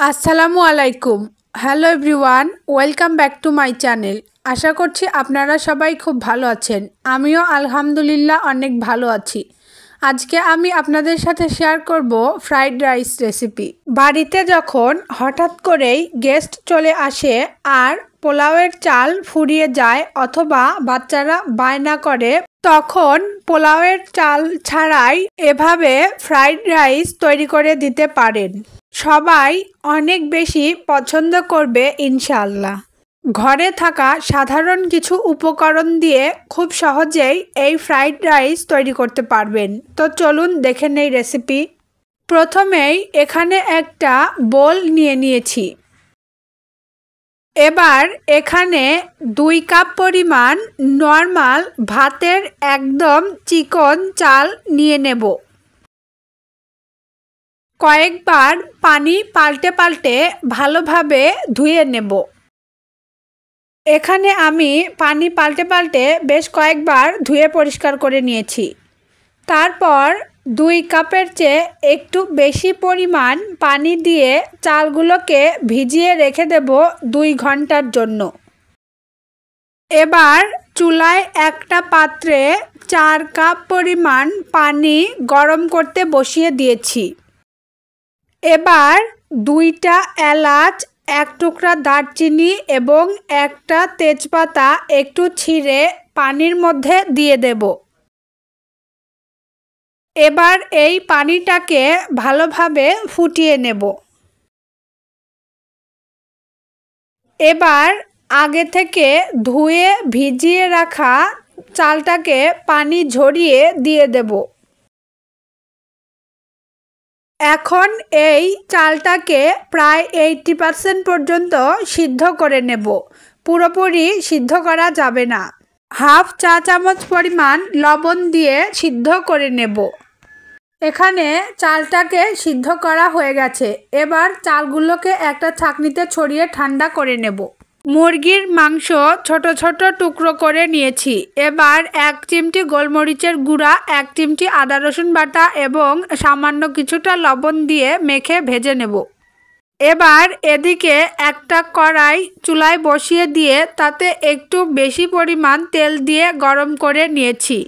আসসালামু আলাইকুম। Hello everyone, welcome back to my channel. আশা করছি আপনারা সবাই খুব ভালো আছেন। আমিও আলহামদুলিল্লাহ অনেক ভালো আছি। আজকে আমি আপনাদের সাথে শেয়ার করব ফ্রাইড রাইস রেসিপি। বাড়িতে যখন হঠাৎ করেই গেস্ট চলে আসে আর পোলাওয়ের চাল ফুরিয়ে যায় অথবা বাচ্চারা বায়না করে, তখন পোলাওয়ের চাল ছাড়াই এভাবে ফ্রাইড রাইস তৈরি করে দিতে পারেন। সবাই অনেক বেশি পছন্দ করবে ইনশাআল্লাহ। ঘরে থাকা সাধারণ কিছু উপকরণ দিয়ে খুব সহজেই এই ফ্রাইড রাইস তৈরি করতে পারবেন। তো চলুন দেখে নেই রেসিপি। প্রথমেই এখানে একটা বোল নিয়ে নিয়েছি। এবার এখানে 2 কাপ পরিমাণ নর্মাল ভাতের একদম চিকন চাল নিয়ে নেব। কয়েকবার পানি পাল্টে পাল্টে ভালোভাবে ধুয়ে নেব। এখানে আমি পানি পাল্টে পাল্টে বেশ কয়েকবার ধুয়ে পরিষ্কার করে নিয়েছি। তারপর 2 কাপের চেয়ে একটু বেশি পরিমাণ পানি দিয়ে চালগুলোকে ভিজিয়ে রেখে দেব 2 ঘন্টার জন্য। এবার চুলায় একটা পাত্রে 4 কাপ পরিমাণ পানি গরম করতে বসিয়ে দিয়েছি। এবার 2টা এলাচ, 1 টুকরা দারচিনি এবং একটা তেজপাতা একটু ছিঁড়ে পানির মধ্যে দিয়ে দেব। এবার এই পানিটাকে ভালোভাবে ফুটিয়ে নেব। এবার আগে থেকে ধুয়ে ভিজিয়ে রাখা চালটাকে পানি ঝরিয়ে দিয়ে দেব। এখন এই চালটাকে প্রায় 80% পর্যন্ত সিদ্ধ করে নেব। পুরোপুরি সিদ্ধ করা যাবে না। হাফ চা চামচ পরিমাণ লবণ দিয়ে সিদ্ধ করে নেব। এখানে চালটাকে সিদ্ধ করা হয়ে গেছে। এবার চালগুলোকে একটা ছাঁকনিতে ছড়িয়ে ঠান্ডা করে নেব। মুরগির মাংস ছোট ছোট টুকরো করে নিয়েছি। এবার 1 চিমটি গোলমরিচের গুঁড়া, 1 চিমটি আদা রসুন বাটা এবং সামান্য কিছুটা লবণ দিয়ে মেখে ভেজে নেব। এবার এদিকে একটা কড়াই চুলায় বসিয়ে দিয়ে তাতে একটু বেশি পরিমাণ তেল দিয়ে গরম করে নিয়েছি।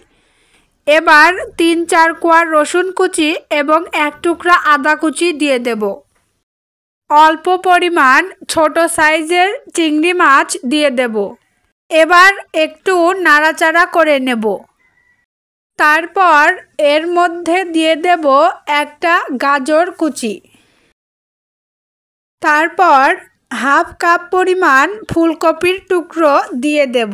এবার 3-4 কোয়া রসুন কুচি এবং 1 টুকরা আদা কুচি দিয়ে দেব। অল্প পরিমাণ ছোট সাইজের চিংড়ি মাছ দিয়ে দেব। এবার একটু নাড়াচাড়া করে নেব। তারপর এর মধ্যে দিয়ে দেব একটা গাজর কুচি। তারপর হাফ কাপ পরিমাণ ফুলকপির টুকরো দিয়ে দেব।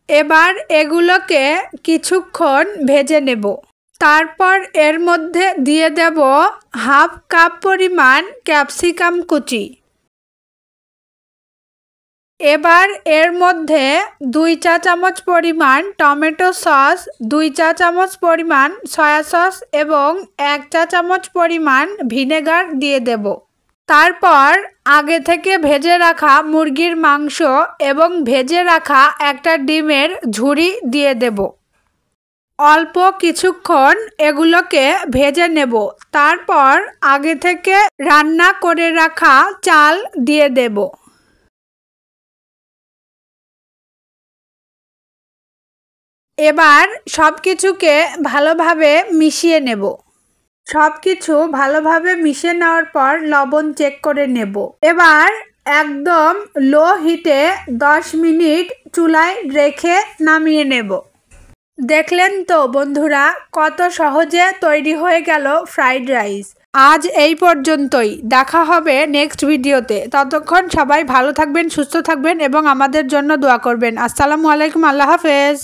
এবার এগুলোকে কিছুক্ষণ ভেজে নেব। তারপর এর মধ্যে দিয়ে দেব হাফ কাপ পরিমাণ ক্যাপসিকাম কুচি। এবার এর মধ্যে 2 চা চামচ পরিমাণ টমেটো সস, 2 চা চামচ পরিমাণ সয়া সস এবং 1 চা চামচ পরিমাণ ভিনেগার দিয়ে দেব। তারপর আগে থেকে ভেজে রাখা মুরগির মাংস এবং ভেজে রাখা একটা ডিমের ঝুড়ি দিয়ে দেব। অল্প কিছুক্ষণ এগুলোকে ভেজে নেব। তারপর আগে থেকে রান্না করে রাখা চাল দিয়ে দেব। এবার সবকিছুকে ভালোভাবে মিশিয়ে নেব। সবকিছু ভালোভাবে মিশিয়ে নেওয়ার পর লবণ চেক করে নেব। এবার একদম লো হিটে 10 মিনিট চুলায় রেখে নামিয়ে নেব। দেখলেন তো বন্ধুরা, কত সহজে তৈরি হয়ে গেল ফ্রাইড রাইস। আজ এই পর্যন্তই। দেখা হবে নেক্সট ভিডিওতে। ততক্ষণ সবাই ভালো থাকবেন, সুস্থ থাকবেন এবং আমাদের জন্য দোয়া করবেন। আসসালামু আলাইকুম। আল্লাহ হাফেজ।